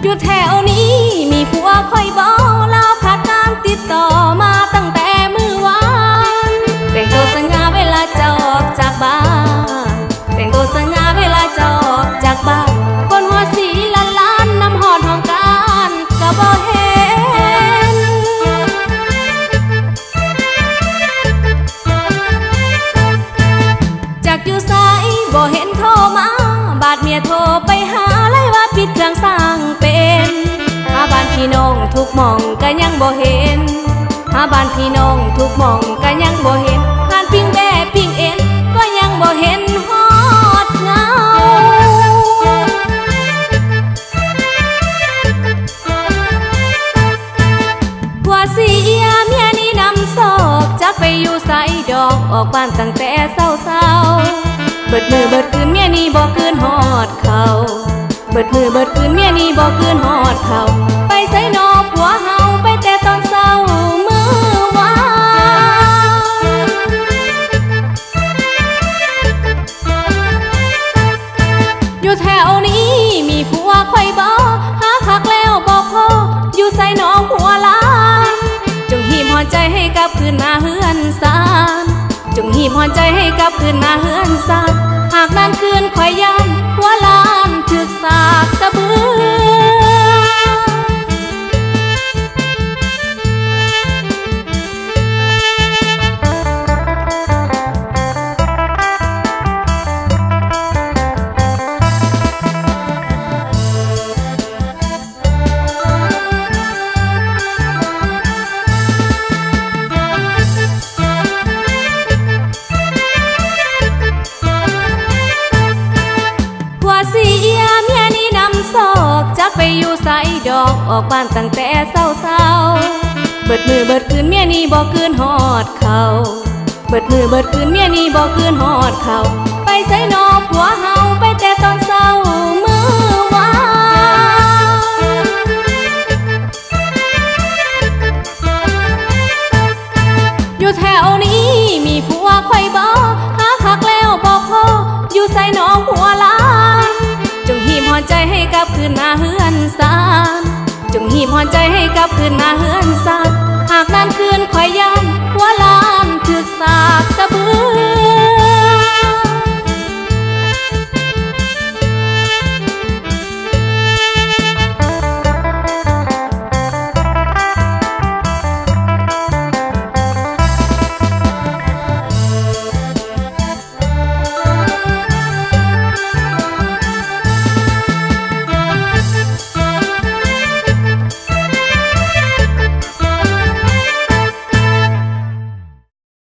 อยู่แถวนี้มีผัวคอยบอกเราขาดการติดต่อมาตั้งแต่มื้อวานแต่งตัวสง่าเวลาจะออกจากบ้านแต่งตัวสง่าเวลาจะออกจากบ้านคนหัวสีล้านล้านน้ำหอดของการก็บ่เห็นจากอยู่ไสบ่เห็นโทรมาบาดเมียโทรไปหาเลยว่าปิดเครื่องสร้างเป็นหาบ้านพี่น้องทุกหม่องก็ยังบ่เห็นหาบ้านพี่น้องทุกหม่องก็ยังบ่เห็นงานปิ้งแบ่ปิ้งเอ็นก็ยังบ่เห็นฮอดเงาผัวเสียเมียนี่นำศอกจักไปอยู่ไสดอกออกบ้านตั้งแต่เศร้าเบิดมือเบิดคืนเมียนี่บ่คืนฮอดเขาเบิดมือเบิดคืนเมียนี่บ่คืนฮอดเขาไปไสนอผัวเฮาไปแต่ตอนเศร้ามื้อวานอยู่แถวนี้มีผัวคอยบ่หาคักแล้วบ่พออยู่ไสนอผัวลาจงหีบหัวใจให้กลับคืนมาเฮือนซานจงหีบหัวใจให้กลับคืนมาเฮือนซานหากนานคืนคอยยานหัวลานถึกสากกระเบืจักไปอยู่ไสดอกออกบ้านตั้งแต่เศร้าเบิดมือเบิดคืนเมียนี่บ่คืนฮอดเขาเบิดมือเบิดคืนเมียนี่บ่คืนฮอดเขาไปไสนอผัวเฮาไปแต่ตอนเศร้ามื้อวานอยู่แถวนี้มีผัวคอยบ่หาคักแล้วบ่พออยู่ไสนอผัวลาจงหีบหัวใจให้กลับคืนมาเฮือนซานจงหีบหัวใจให้กลับคืนมาเฮือนซานหากนานคืนคอยยา